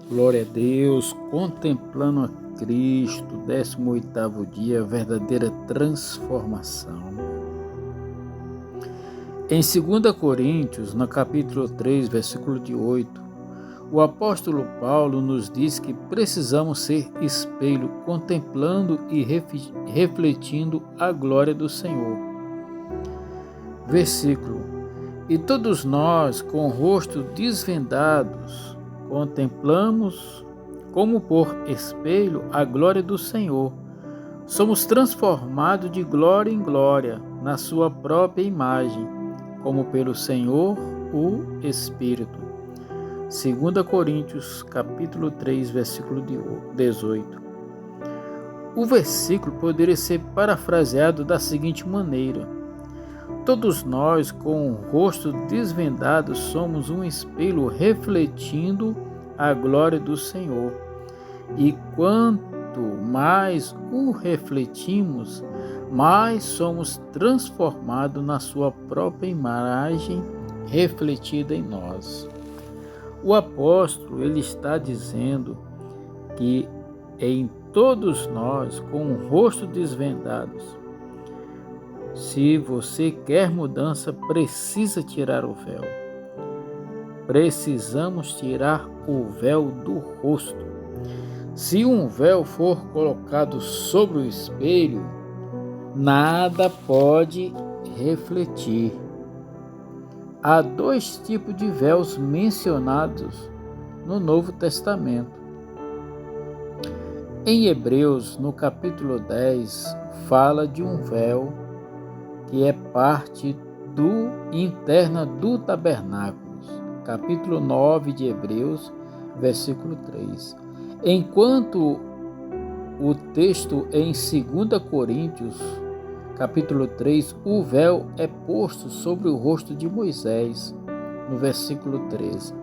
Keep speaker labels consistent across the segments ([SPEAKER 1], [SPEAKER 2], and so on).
[SPEAKER 1] Glória a Deus, contemplando a Cristo, 18º dia, verdadeira transformação. Em 2 Coríntios, no capítulo 3, versículo de 8, o apóstolo Paulo nos diz que precisamos ser espelho, contemplando e refletindo a glória do Senhor. Versículo: E todos nós, com o rosto desvendados, contemplamos como por espelho a glória do Senhor. Somos transformados de glória em glória, na sua própria imagem, como pelo Senhor, o Espírito. 2 Coríntios, capítulo 3, versículo 18. O versículo poderia ser parafraseado da seguinte maneira: todos nós, com o rosto desvendado, somos um espelho refletindo a glória do Senhor. E quanto mais o refletimos, mais somos transformados na sua própria imagem refletida em nós. O apóstolo, ele está dizendo que em todos nós, com o rosto desvendados, se você quer mudança, precisa tirar o véu. Precisamos tirar o véu do rosto. Se um véu for colocado sobre o espelho, nada pode refletir. Há dois tipos de véus mencionados no Novo Testamento. Em Hebreus, no capítulo 10, fala de um véu que é parte interna do tabernáculo. Capítulo 9 de Hebreus, versículo 3. Enquanto o texto em 2 Coríntios, capítulo 3, o véu é posto sobre o rosto de Moisés, no versículo 13.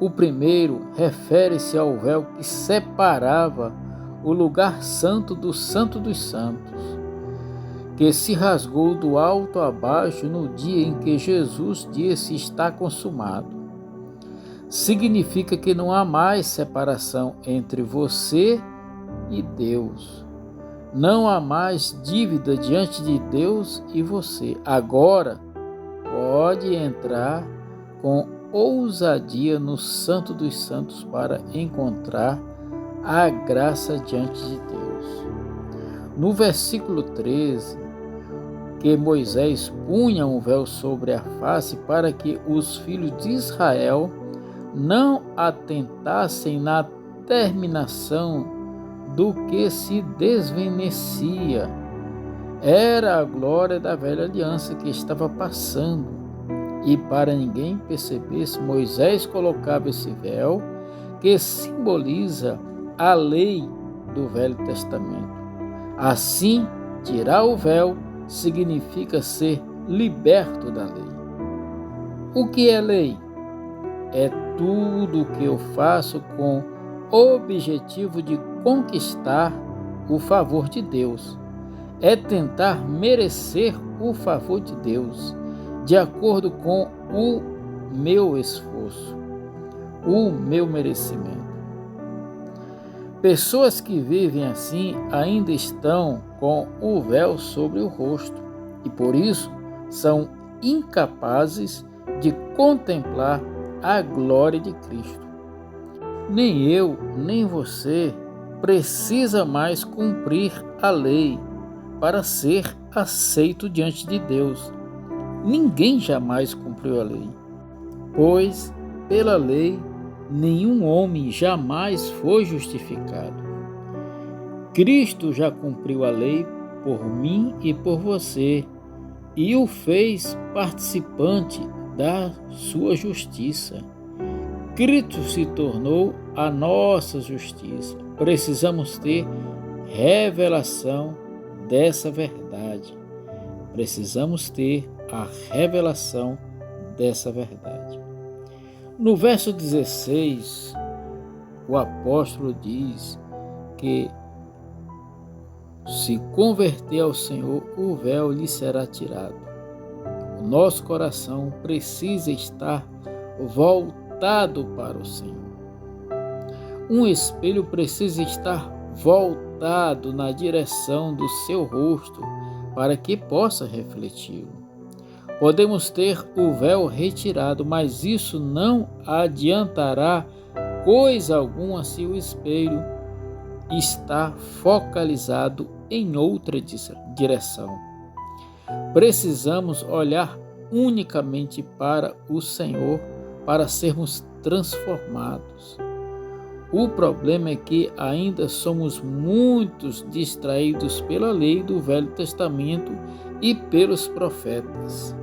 [SPEAKER 1] O primeiro refere-se ao véu que separava o lugar santo do Santo dos Santos, que se rasgou do alto a baixo no dia em que Jesus disse: está consumado. Significa que não há mais separação entre você e Deus. Não há mais dívida diante de Deus e você. Agora pode entrar com ousadia no Santo dos Santos para encontrar a graça diante de Deus. No versículo 13, que Moisés punha um véu sobre a face para que os filhos de Israel não atentassem na terminação do que se desvanecia. Era a glória da velha aliança que estava passando, e para ninguém percebesse, Moisés colocava esse véu que simboliza a lei do Velho Testamento. Assim, tirar o véu significa ser liberto da lei. O que é lei? É tudo o que eu faço com o objetivo de conquistar o favor de Deus. É tentar merecer o favor de Deus, de acordo com o meu esforço, o meu merecimento. Pessoas que vivem assim ainda estão com o véu sobre o rosto e por isso são incapazes de contemplar a glória de Cristo. Nem eu, nem você precisa mais cumprir a lei para ser aceito diante de Deus. Ninguém jamais cumpriu a lei, pois pela lei nenhum homem jamais foi justificado. Cristo já cumpriu a lei por mim e por você e o fez participante da sua justiça. Cristo se tornou a nossa justiça. Precisamos ter revelação dessa verdade. Precisamos ter a revelação dessa verdade. No verso 16, o apóstolo diz que se converter ao Senhor, o véu lhe será tirado. O nosso coração precisa estar voltado para o Senhor. Um espelho precisa estar voltado na direção do seu rosto para que possa refleti-lo. Podemos ter o véu retirado, mas isso não adiantará coisa alguma se o espelho está focalizado em outra direção. Precisamos olhar unicamente para o Senhor para sermos transformados. O problema é que ainda somos muitos distraídos pela lei do Velho Testamento e pelos profetas.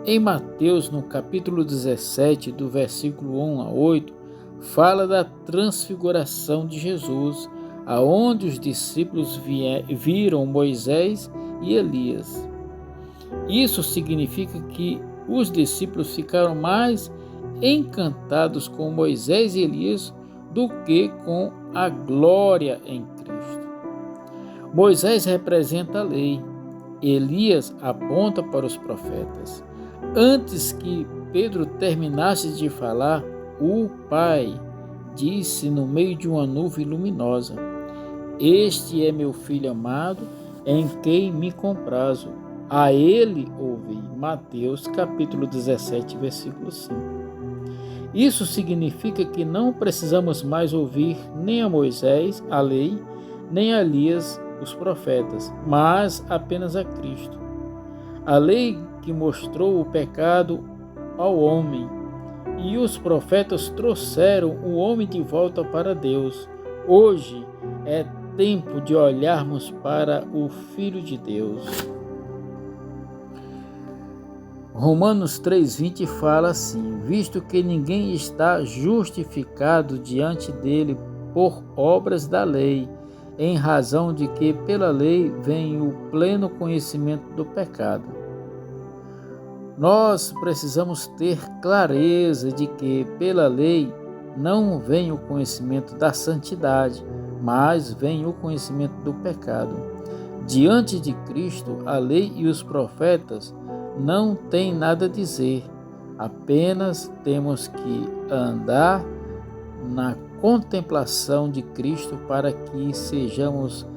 [SPEAKER 1] Em Mateus, no capítulo 17, do versículo 1 a 8, fala da transfiguração de Jesus, aonde os discípulos viram Moisés e Elias. Isso significa que os discípulos ficaram mais encantados com Moisés e Elias do que com a glória em Cristo. Moisés representa a lei, Elias aponta para os profetas. Antes que Pedro terminasse de falar, o Pai disse no meio de uma nuvem luminosa: "Este é meu filho amado, em quem me comprazo. A ele ouvi." Mateus capítulo 17, versículo 5. Isso significa que não precisamos mais ouvir nem a Moisés, a lei, nem a Elias, os profetas, mas apenas a Cristo. A lei que mostrou o pecado ao homem, e os profetas trouxeram o homem de volta para Deus. Hoje é tempo de olharmos para o Filho de Deus. Romanos 3,20 fala assim: "Visto que ninguém está justificado diante dele por obras da lei, em razão de que pela lei vem o pleno conhecimento do pecado." Nós precisamos ter clareza de que pela lei não vem o conhecimento da santidade, mas vem o conhecimento do pecado. Diante de Cristo, a lei e os profetas não têm nada a dizer, apenas temos que andar na contemplação de Cristo para que sejamos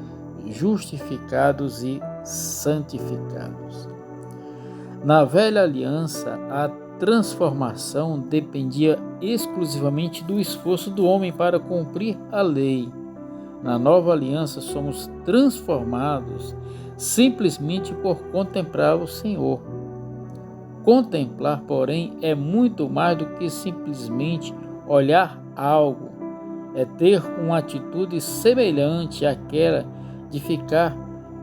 [SPEAKER 1] justificados e santificados. Na velha aliança, a transformação dependia exclusivamente do esforço do homem para cumprir a lei. Na nova aliança, somos transformados simplesmente por contemplar o Senhor. Contemplar, porém, é muito mais do que simplesmente olhar algo. É ter uma atitude semelhante àquela de ficar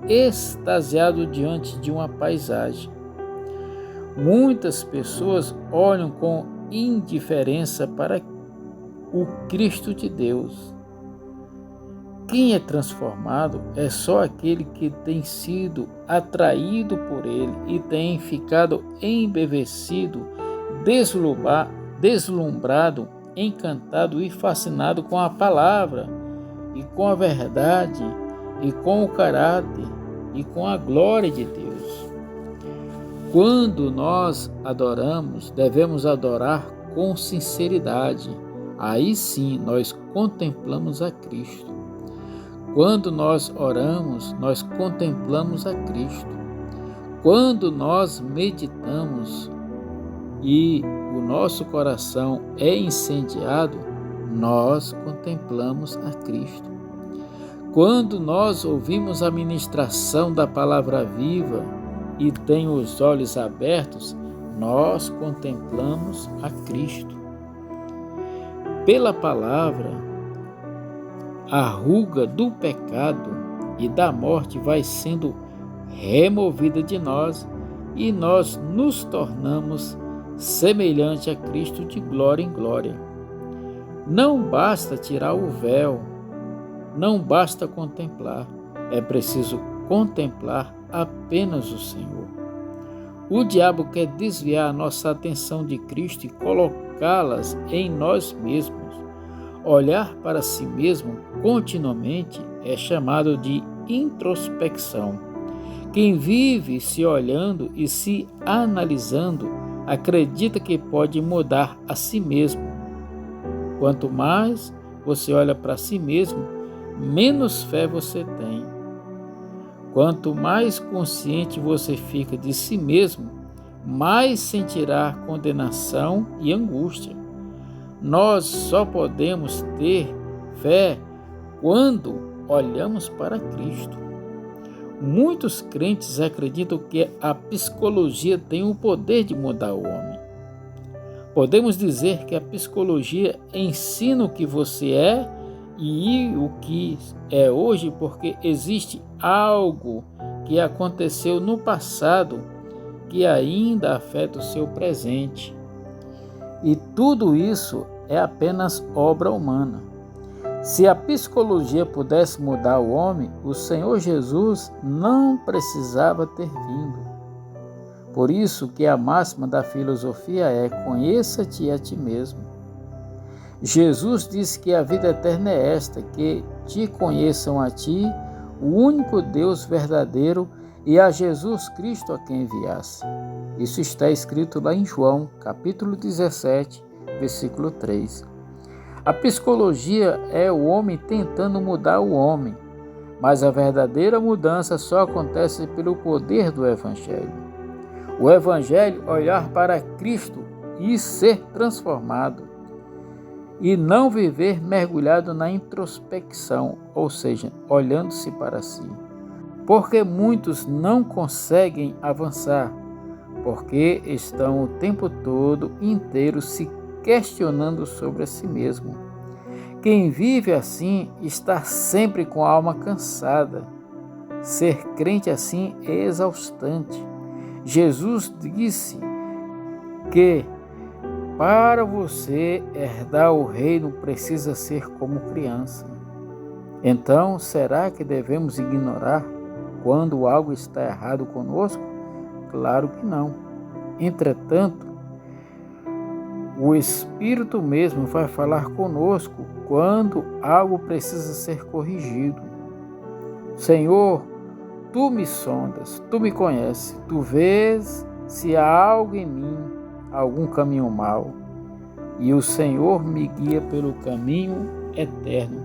[SPEAKER 1] extasiado diante de uma paisagem. Muitas pessoas olham com indiferença para o Cristo de Deus. Quem é transformado é só aquele que tem sido atraído por ele e tem ficado embevecido, deslumbrado, encantado e fascinado com a palavra e com a verdade e com o caráter e com a glória de Deus. Quando nós adoramos, devemos adorar com sinceridade. Aí sim nós contemplamos a Cristo. Quando nós oramos, nós contemplamos a Cristo. Quando nós meditamos e o nosso coração é incendiado, nós contemplamos a Cristo. Quando nós ouvimos a ministração da palavra viva e tem os olhos abertos, nós contemplamos a Cristo. Pela palavra, a ruga do pecado e da morte vai sendo removida de nós e nós nos tornamos semelhante a Cristo de glória em glória. Não basta tirar o véu, não basta contemplar, é preciso contemplar apenas o Senhor. O diabo quer desviar a nossa atenção de Cristo e colocá-las em nós mesmos. Olhar para si mesmo continuamente é chamado de introspecção. Quem vive se olhando e se analisando, acredita que pode mudar a si mesmo. Quanto mais você olha para si mesmo, menos fé você tem. Quanto mais consciente você fica de si mesmo, mais sentirá condenação e angústia. Nós só podemos ter fé quando olhamos para Cristo. Muitos crentes acreditam que a psicologia tem o poder de mudar o homem. Podemos dizer que a psicologia ensina o que você é e o que é hoje porque existe algo que aconteceu no passado que ainda afeta o seu presente. E tudo isso é apenas obra humana. Se a psicologia pudesse mudar o homem, o Senhor Jesus não precisava ter vindo. Por isso que a máxima da filosofia é: conheça-te a ti mesmo. Jesus disse que a vida eterna é esta, que te conheçam a ti, o único Deus verdadeiro, e a Jesus Cristo a quem enviasse. Isso está escrito lá em João, capítulo 17, versículo 3. A psicologia é o homem tentando mudar o homem, mas a verdadeira mudança só acontece pelo poder do Evangelho. O Evangelho é olhar para Cristo e ser transformado, e não viver mergulhado na introspecção, ou seja, olhando-se para si. Porque muitos não conseguem avançar, porque estão o tempo todo inteiro se questionando sobre si mesmo. Quem vive assim está sempre com a alma cansada. Ser crente assim é exaustante. Jesus disse que para você herdar o reino precisa ser como criança. Então, será que devemos ignorar quando algo está errado conosco? Claro que não. Entretanto, o Espírito mesmo vai falar conosco quando algo precisa ser corrigido. Senhor, tu me sondas, tu me conheces, tu vês se há algo em mim, algum caminho mau, e o Senhor me guia pelo caminho eterno.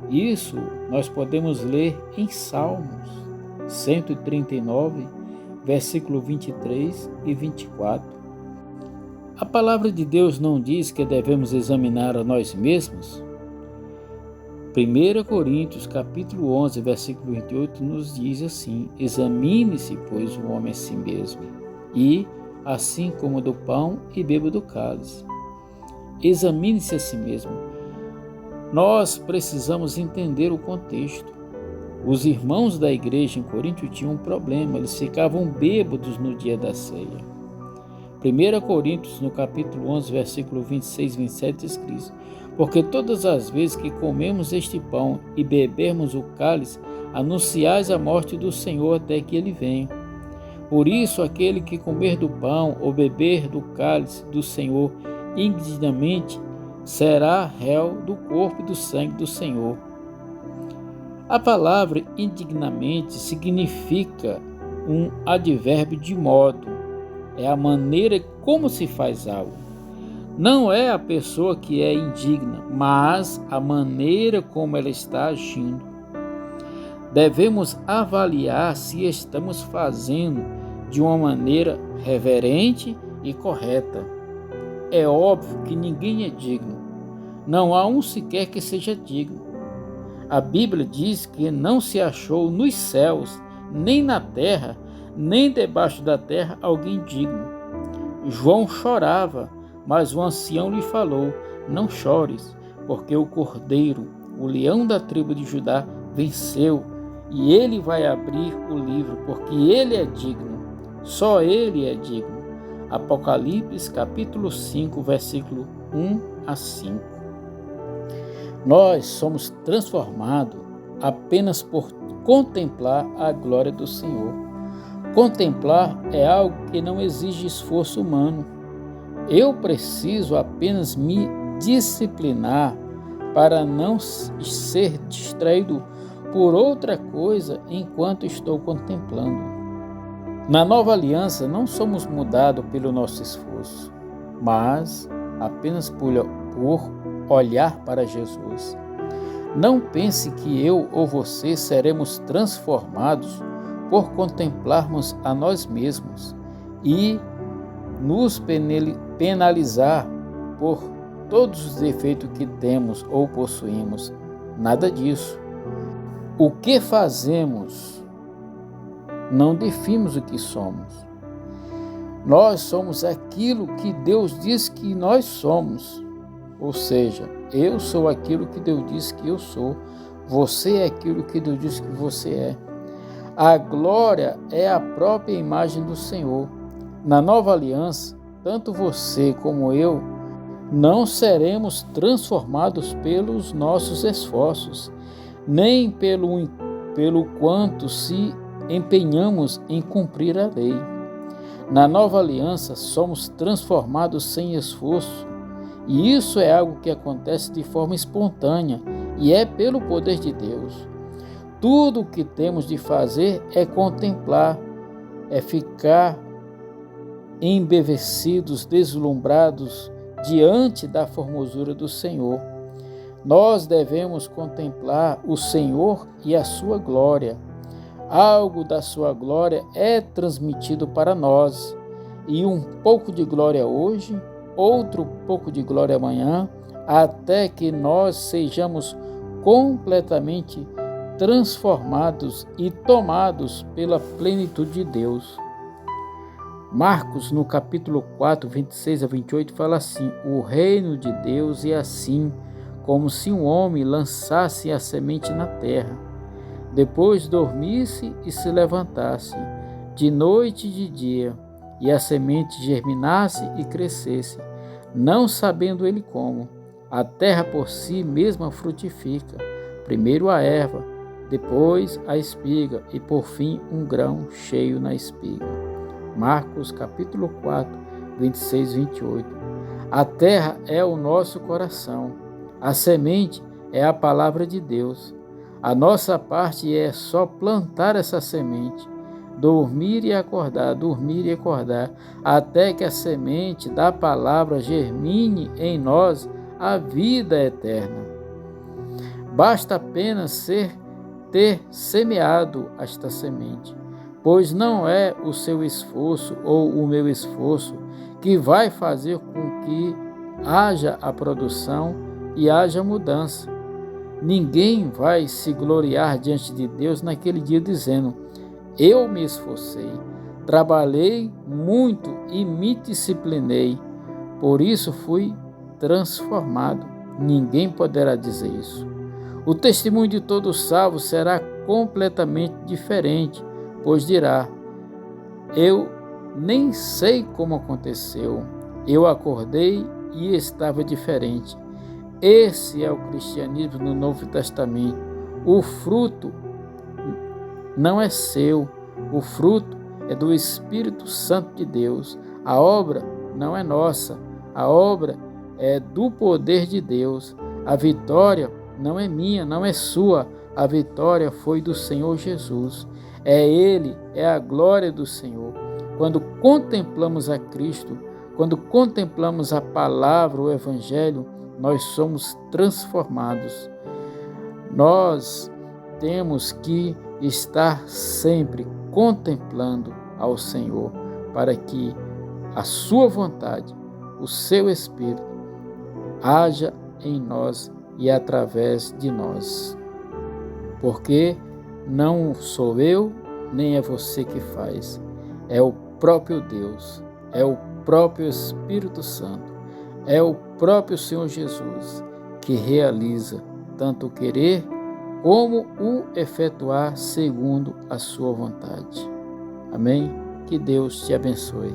[SPEAKER 1] Isso nós podemos ler em Salmos 139, versículo 23 e 24. A palavra de Deus não diz que devemos examinar a nós mesmos? 1 Coríntios, capítulo 11, versículo 28, nos diz assim: examine-se, pois, o homem a si mesmo, e assim como do pão e beba do cálice. Examine-se a si mesmo. Nós precisamos entender o contexto. Os irmãos da igreja em Corinto tinham um problema, eles ficavam bêbados no dia da ceia. 1 Coríntios, no capítulo 11, versículo 26 e 27, escrito: porque todas as vezes que comemos este pão e bebermos o cálice, anunciais a morte do Senhor até que ele venha. Por isso, aquele que comer do pão ou beber do cálice do Senhor indignamente será réu do corpo e do sangue do Senhor. A palavra indignamente significa um advérbio de modo. É a maneira como se faz algo. Não é a pessoa que é indigna, mas a maneira como ela está agindo. Devemos avaliar se estamos fazendo de uma maneira reverente e correta. É óbvio que ninguém é digno. Não há um sequer que seja digno. A Bíblia diz que não se achou nos céus, nem na terra, nem debaixo da terra alguém digno. João chorava, mas o ancião lhe falou: não chores, porque o Cordeiro, o leão da tribo de Judá, venceu, e ele vai abrir o livro, porque ele é digno, só ele é digno. Apocalipse capítulo 5, versículo 1 a 5. Nós somos transformados apenas por contemplar a glória do Senhor. Contemplar é algo que não exige esforço humano. Eu preciso apenas me disciplinar para não ser distraído por outra coisa enquanto estou contemplando. Na nova aliança não somos mudados pelo nosso esforço, mas apenas por olhar para Jesus. Não pense que eu ou você seremos transformados por contemplarmos a nós mesmos e nos penalizar por todos os defeitos que temos ou possuímos. Nada disso. O que fazemos não define o que somos. Nós somos aquilo que Deus diz que nós somos. Ou seja, eu sou aquilo que Deus diz que eu sou. Você é aquilo que Deus diz que você é. A glória é a própria imagem do Senhor. Na nova aliança, tanto você como eu não seremos transformados pelos nossos esforços, nem pelo quanto se empenhamos em cumprir a lei. Na nova aliança, somos transformados sem esforço, e isso é algo que acontece de forma espontânea e é pelo poder de Deus. Tudo o que temos de fazer é contemplar, é ficar embevecidos, deslumbrados diante da formosura do Senhor. Nós devemos contemplar o Senhor e a sua glória. Algo da sua glória é transmitido para nós, e um pouco de glória hoje, outro pouco de glória amanhã, até que nós sejamos completamente transformados e tomados pela plenitude de Deus. Marcos, no capítulo 4, 26 a 28, fala assim: o reino de Deus é assim, como se um homem lançasse a semente na terra, depois dormisse e se levantasse, de noite e de dia, e a semente germinasse e crescesse, não sabendo ele como. A terra por si mesma frutifica, primeiro a erva, depois a espiga, e por fim um grão cheio na espiga. Marcos capítulo 4, 26 e 28. A terra é o nosso coração. A semente é a palavra de Deus. A nossa parte é só plantar essa semente, dormir e acordar, até que a semente da palavra germine em nós a vida eterna. Basta apenas ter semeado esta semente, pois não é o seu esforço ou o meu esforço que vai fazer com que haja a produção e haja mudança. Ninguém vai se gloriar diante de Deus naquele dia dizendo: eu me esforcei, trabalhei muito e me disciplinei, por isso fui transformado. Ninguém poderá dizer isso. O testemunho de todo salvo será completamente diferente, pois dirá: eu nem sei como aconteceu, eu acordei e estava diferente. Esse é o cristianismo no Novo Testamento. O fruto não é seu, o fruto é do Espírito Santo de Deus. A obra não é nossa, a obra é do poder de Deus. A vitória não é minha, não é sua, a vitória foi do Senhor Jesus. É Ele, é a glória do Senhor. Quando contemplamos a Cristo, quando contemplamos a palavra, o Evangelho, nós somos transformados. Nós temos que estar sempre contemplando ao Senhor, para que a sua vontade, o seu Espírito, haja em nós e através de nós. Porque não sou eu, nem é você que faz, é o próprio Deus, é o próprio Espírito Santo, é o próprio Senhor Jesus que realiza tanto o querer como o efetuar segundo a sua vontade. Amém? Que Deus te abençoe.